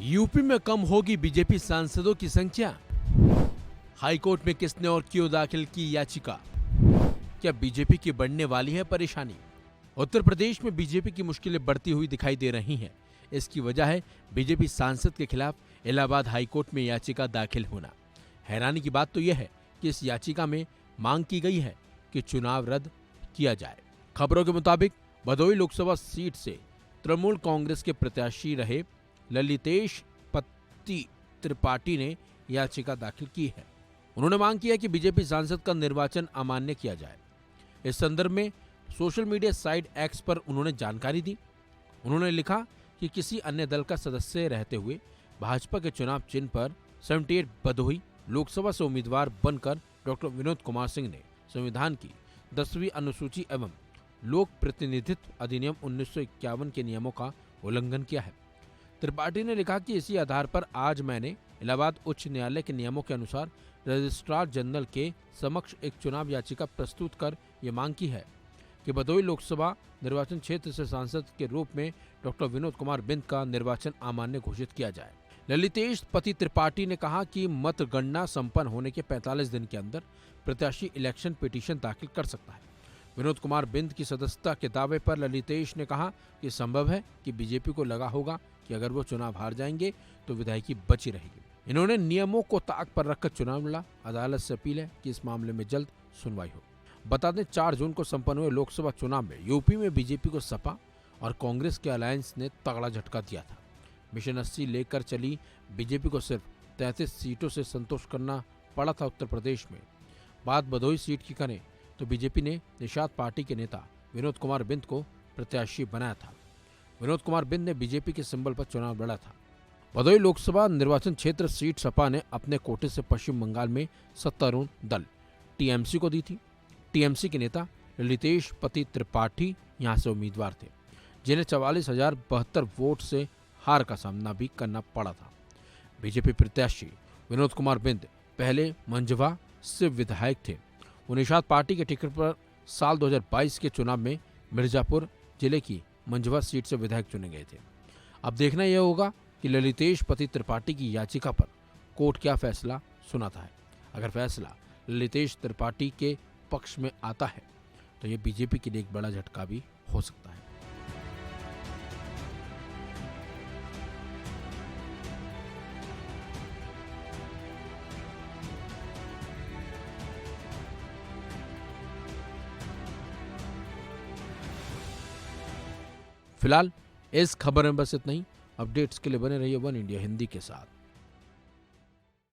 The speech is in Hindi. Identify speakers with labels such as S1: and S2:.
S1: यूपी में कम होगी बीजेपी सांसदों की संख्या। हाईकोर्ट में किसने और क्यों दाखिल की याचिका। क्या बीजेपी की बढ़ने वाली है परेशानी। उत्तर प्रदेश में बीजेपी की मुश्किलें बढ़ती हुई दिखाई दे रही हैं। इसकी वजह है बीजेपी सांसद के खिलाफ इलाहाबाद हाईकोर्ट में याचिका दाखिल होना। हैरानी की बात तो यह है कि इस याचिका में मांग की गई है कि चुनाव रद्द किया जाए। खबरों के मुताबिक भदोही लोकसभा सीट से तृणमूल कांग्रेस के प्रत्याशी रहे ललितेश पति त्रिपाठी ने याचिका दाखिल की है। उन्होंने मांग की है कि बीजेपी सांसद का निर्वाचन अमान्य किया जाए। इस संदर्भ में सोशल मीडिया साइट एक्स पर उन्होंने जानकारी दी। उन्होंने लिखा कि किसी अन्य दल का सदस्य रहते हुए भाजपा के चुनाव चिन्ह पर 78 भदोही लोकसभा से उम्मीदवार बनकर डॉक्टर विनोद कुमार सिंह ने संविधान की 10वीं अनुसूची एवं लोक प्रतिनिधित्व अधिनियम 1951 के नियमों का उल्लंघन किया है। त्रिपाठी ने लिखा कि इसी आधार पर आज मैंने इलाहाबाद उच्च न्यायालय के नियमों के अनुसार रजिस्ट्रार जनरल के समक्ष एक चुनाव याचिका प्रस्तुत कर ये मांग की है कि भदोही लोकसभा निर्वाचन क्षेत्र से सांसद के रूप में डॉक्टर विनोद कुमार बिंद का निर्वाचन अमान्य घोषित किया जाए। ललितेश पति त्रिपाठी ने कहा कि मतगणना संपन्न होने के 45 दिन के अंदर प्रत्याशी इलेक्शन पिटीशन दाखिल कर सकता है। विनोद कुमार बिंद की सदस्यता के दावे पर ललितेश ने कहा कि संभव है कि बीजेपी को लगा होगा कि अगर वो चुनाव हार जाएंगे तो विधायकी बची रहेगी। इन्होंने नियमों को ताक पर रखकर चुनाव लड़ा। अदालत से अपील है कि इस मामले में जल्द सुनवाई हो। बता दें 4 जून को संपन्न हुए लोकसभा चुनाव में यूपी में बीजेपी को सपा और कांग्रेस के अलायंस ने तगड़ा झटका दिया था। मिशन 80 लेकर चली बीजेपी को सिर्फ 33 सीटों से संतोष करना पड़ा था। उत्तर प्रदेश में बात भदोही सीट की करें तो बीजेपी ने निषाद पार्टी के नेता विनोद कुमार बिंद को प्रत्याशी बनाया था। विनोद कुमार बिंद ने बीजेपी के सिंबल पर चुनाव लड़ा था। भदोही लोकसभा निर्वाचन क्षेत्र सीट सपा ने अपने कोटे से पश्चिम बंगाल में सत्तारूढ़ दल टीएमसी को दी थी। टीएमसी के नेता ललितेश पति त्रिपाठी यहां से उम्मीदवार थे, जिन्हें 44,072 वोट से हार का सामना भी करना पड़ा था। बीजेपी प्रत्याशी विनोद कुमार बिंद पहले मंझवा से विधायक थे। वो निषाद पार्टी के टिकट पर साल 2022 के चुनाव में मिर्जापुर जिले की मंझवा सीट से विधायक चुने गए थे। अब देखना यह होगा कि ललितेश पति त्रिपाठी की याचिका पर कोर्ट क्या फैसला सुनाता है। अगर फैसला ललितेश त्रिपाठी के पक्ष में आता है तो यह बीजेपी के लिए एक बड़ा झटका भी हो सकता है। फिलहाल इस खबर में बस इतना ही। अपडेट्स के लिए बने रहिए वन इंडिया हिंदी के साथ।